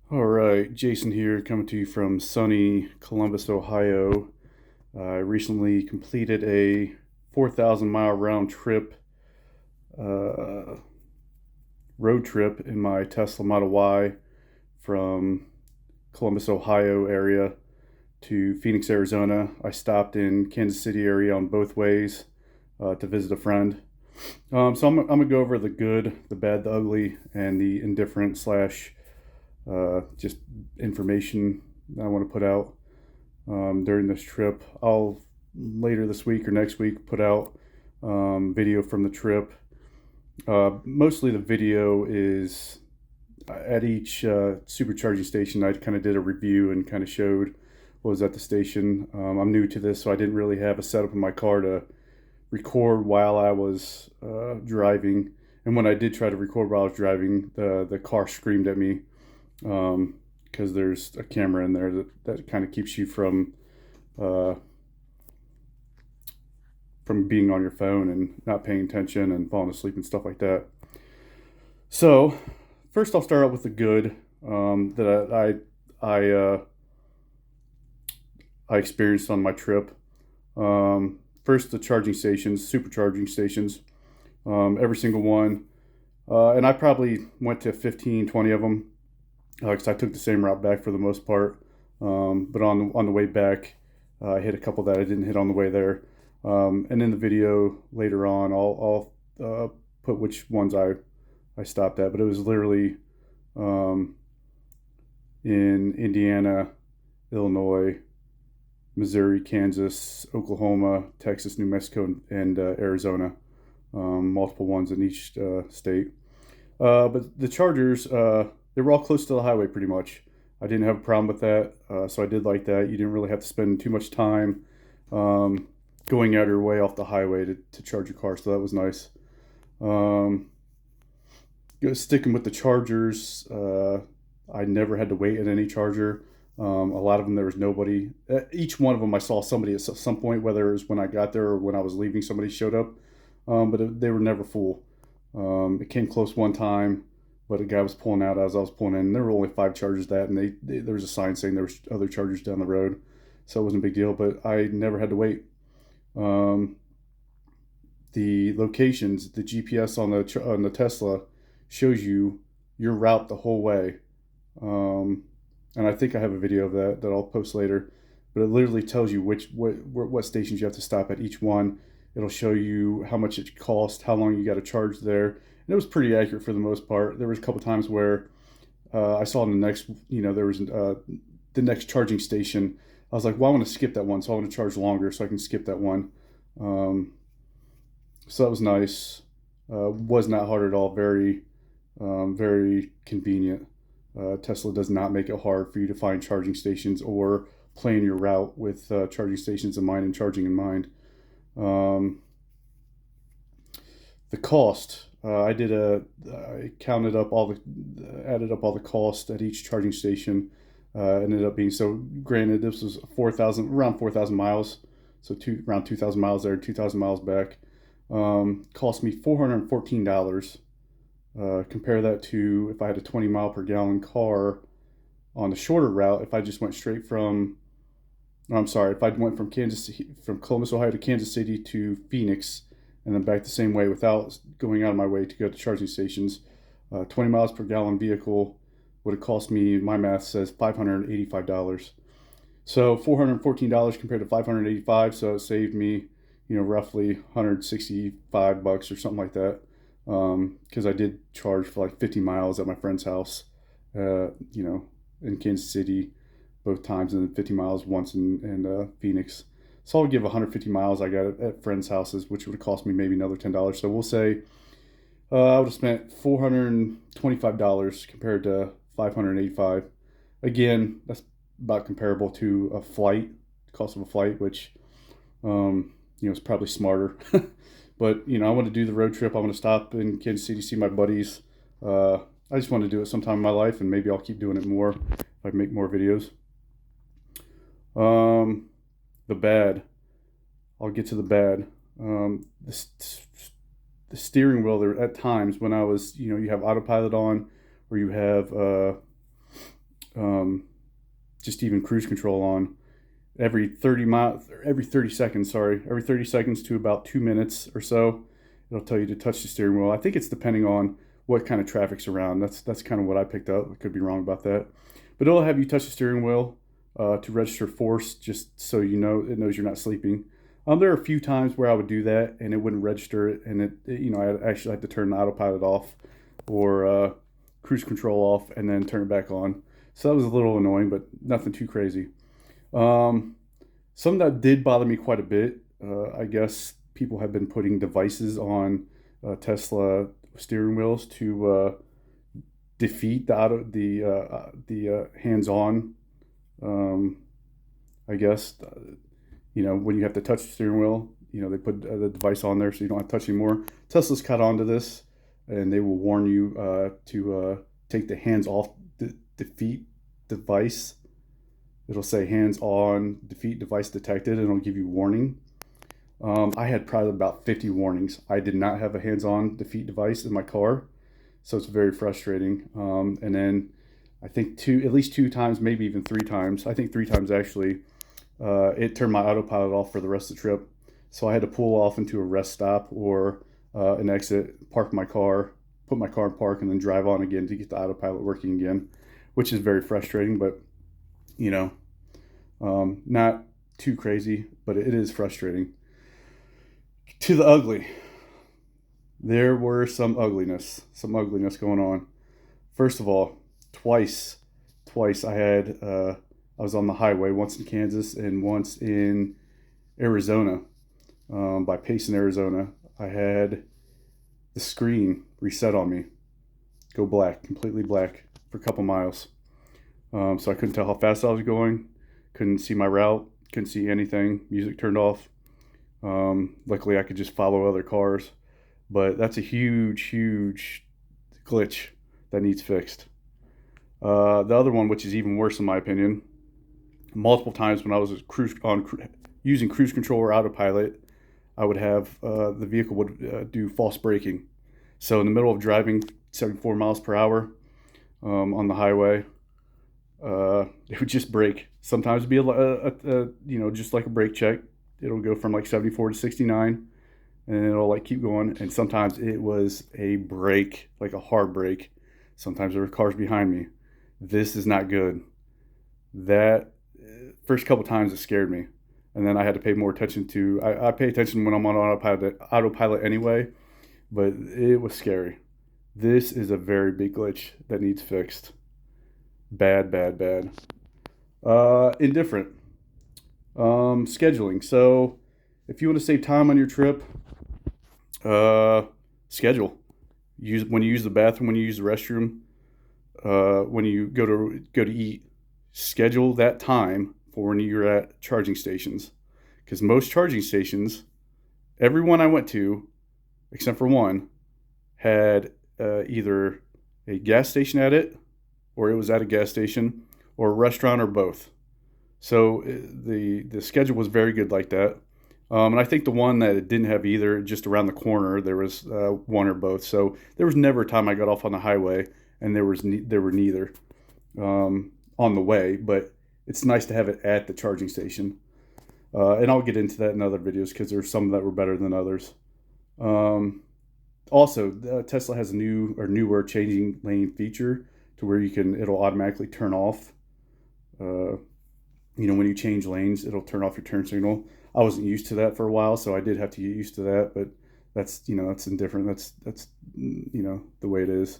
All right, Jason here, coming to you from sunny Columbus, Ohio. I recently completed a 4,000 mile round trip, uh, road trip in my Tesla Model Y from Columbus, Ohio area to Phoenix, Arizona. I stopped in Kansas City area on both ways to visit a friend. So I'm gonna go over the good, the bad, the ugly, and the indifferent slash just information I want to put out during this trip. I'll later this week or next week put out video from the trip. Mostly the video is at each supercharging station. I kind of did a review and kind of showed what was at the station. I'm new to this, so I didn't really have a setup in my car to record while I was driving. And when I did try to record while I was driving, the car screamed at me because there's a camera in there that kind of keeps you uh, from being on your phone and not paying attention and falling asleep and stuff like that. So first, I'll start out with the good that I experienced on my trip. First, the charging stations, supercharging stations, every single one. And I probably went to 15, 20 of them because I took the same route back for the most part. But on the way back, I hit a couple that I didn't hit on the way there. And in the video later on, I'll put which ones I stopped at. But it was literally um, in Indiana, Illinois, Missouri, Kansas, Oklahoma, Texas, New Mexico, and Arizona. Multiple ones in each state. But the Chargers, they were all close to the highway pretty much. I didn't have a problem with that, so I did like that. You didn't really have to spend too much time um, going out of your way off the highway to charge your car, so that was nice. Um, Sticking with the Chargers, I never had to wait at any charger. A lot of them, there was nobody. Each one of them, I saw somebody at some point, whether it was when I got there or when I was leaving, somebody showed up. They were never full. It came close one time, but a guy was pulling out as I was pulling in. There were only five chargers that, and there was a sign saying there was other chargers down the road, so it wasn't a big deal. But I never had to wait. Um, the locations, the GPS on the Tesla shows you your route the whole way. Um, and I think I have a video of that I'll post later. But it literally tells you what stations you have to stop at each one. It'll show you how much it costs, how long you got to charge there, and it was pretty accurate for the most part. There was a couple times where I saw in the next, there was the next charging station. I was like, well, I want to skip that one, so I want to charge longer, so I can skip that one. Um, so that was nice. Was not hard at all. Very convenient. Tesla does not make it hard for you to find charging stations or plan your route with charging stations in mind and charging in mind. Um, the cost. I counted up added up all the cost at each charging station. Ended up being so. Granted, this was around 4,000 miles, so around 2,000 miles there, 2,000 miles back. Cost me $414. Compare that to if I had a 20 mile per gallon car on the shorter route. If I just went straight from, no, I'm sorry, if I went from Columbus, Ohio to Kansas City to Phoenix, and then back the same way without going out of my way to go to charging stations, 20 miles per gallon vehicle would have cost me, my math says, $585. So $414 compared to $585, so it saved me, roughly $165 or something like that. Because I did charge for like 50 miles at my friend's house, in Kansas City, both times, and then 50 miles once in Phoenix. So I'll give 150 miles I got at friends' houses, which would have cost me maybe another $10. So we'll say I would have spent $425 compared to 585. Again, that's about comparable to a flight, cost of a flight, which is probably smarter. But I want to do the road trip. I want to stop in Kansas City, see my buddies. I just want to do it sometime in my life, and maybe I'll keep doing it more if I make more videos. The bad. I'll get to the bad. The steering wheel there at times when I was, you have autopilot on, or you have just even cruise control on every 30 seconds, every 30 seconds to about 2 minutes or so. It'll tell you to touch the steering wheel. I think it's depending on what kind of traffic's around. That's kind of what I picked up. I could be wrong about that. But it'll have you touch the steering wheel to register force, just so you know it knows you're not sleeping. There are a few times where I would do that and it wouldn't register it, and I actually had to turn the autopilot off or cruise control off and then turn it back on. So that was a little annoying, but nothing too crazy. Something that did bother me quite a bit, I guess people have been putting devices on Tesla steering wheels to defeat the hands-on. I guess when you have to touch the steering wheel, they put the device on there so you don't have to touch anymore. Tesla's caught on to this, and they will warn you to take the hands-off defeat device. It'll say hands on, defeat device detected, and it'll give you warning. I had probably about 50 warnings. I did not have a hands-on defeat device in my car, so it's very frustrating. And then I think at least 2 times, maybe even 3 times. I think 3 times actually. It turned my autopilot off for the rest of the trip. So I had to pull off into a rest stop or an exit, park my car, put my car in park, and then drive on again to get the autopilot working again, which is very frustrating, but not too crazy, but it is frustrating. To the ugly. There were some ugliness going on. First of all, twice I was on the highway, once in Kansas and once in Arizona, by Payson, Arizona. I had the screen reset on me, go black, completely black for a couple miles. So I couldn't tell how fast I was going, couldn't see my route, couldn't see anything, music turned off. Luckily I could just follow other cars, but that's a huge glitch that needs fixed. The other one, which is even worse in my opinion, multiple times when I was using cruise control or autopilot, I would have the vehicle would do false braking. So in the middle of driving 74 miles per hour on the highway, it would just brake. Sometimes it'd be just like a brake check. It'll go from like 74 to 69, and it'll like keep going. And sometimes it was a brake, like a hard brake. Sometimes there were cars behind me. This is not good. That first couple times it scared me, and then I had to pay more attention to. I pay attention when I'm on autopilot anyway, but it was scary. This is a very big glitch that needs fixed. Bad. Indifferent. Scheduling. So if you want to save time on your trip, schedule. When you use the bathroom, when you use the restroom, when you go to eat, schedule that time for when you're at charging stations. Because most charging stations, every one I went to, except for one, had either a gas station at it, or it was at a gas station, or a restaurant, or both. So the schedule was very good like that. And I think the one that it didn't have either, just around the corner, there was one or both. So there was never a time I got off on the highway and there were neither on the way. But it's nice to have it at the charging station. And I'll get into that in other videos because there's some that were better than others. Also, Tesla has a newer changing lane feature to where it'll automatically turn off. When you change lanes, it'll turn off your turn signal. I wasn't used to that for a while, so I did have to get used to that, but that's indifferent. That's the way it is.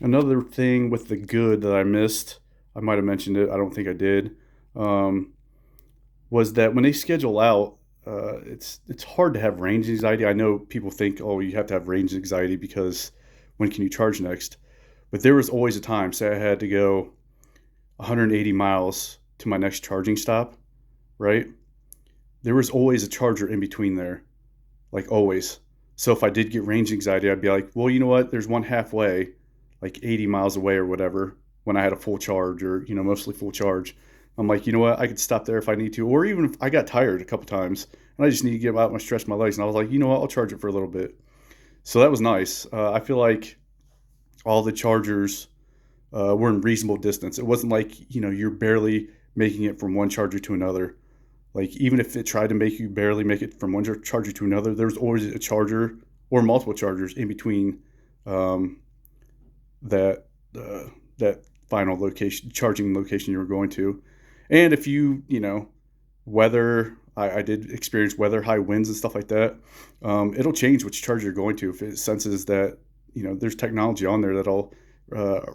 Another thing with the good that I missed, I might have mentioned it, I don't think I did, was that when they schedule out, it's hard to have range anxiety. I know people think, oh, you have to have range anxiety because when can you charge next? But there was always a time, say I had to go 180 miles to my next charging stop, right? There was always a charger in between there, like always. So if I did get range anxiety, I'd be like, well, you know what? There's one halfway, like 80 miles away or whatever, when I had a full charge or, mostly full charge. I'm like, you know what? I could stop there if I need to. Or even if I got tired a couple times and I just need to get out and stretch my legs. And I was like, you know what? I'll charge it for a little bit. So that was nice. I feel like all the chargers were in reasonable distance. It wasn't like, you're barely making it from one charger to another. Like, even if it tried to make you barely make it from one charger to another, there was always a charger or multiple chargers in between um, that that final location, charging location you were going to. And if weather, I did experience weather, high winds and stuff like that. It'll change which charger you're going to if it senses that there's technology on there that'll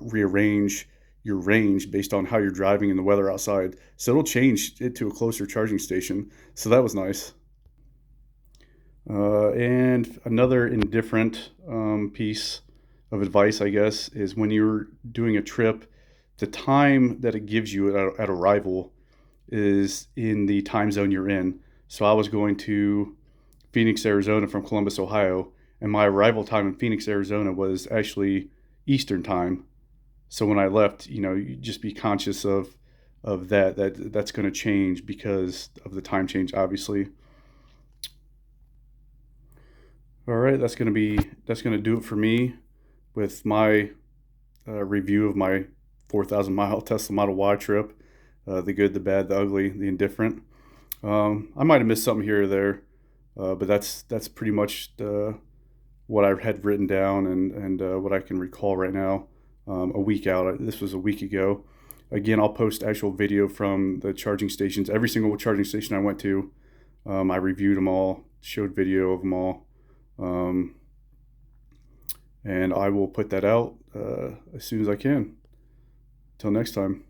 rearrange your range based on how you're driving and the weather outside. So it'll change it to a closer charging station. So that was nice. And another indifferent piece of advice, I guess, is when you're doing a trip, the time that it gives you at arrival is in the time zone you're in. So I was going to Phoenix, Arizona from Columbus, Ohio, and my arrival time in Phoenix, Arizona was actually Eastern time. So when I left, you just be conscious of that's going to change because of the time change, obviously. All right, that's gonna do it for me with my review of my 4,000 mile Tesla Model Y trip. The good, the bad, the ugly, the indifferent. I might have missed something here or there, but that's pretty much what I had written down and what I can recall right now. A week out. This was a week ago. Again, I'll post actual video from the charging stations. Every single charging station I went to, I reviewed them all, showed video of them all. Um, and I will put that out as soon as I can. Till next time.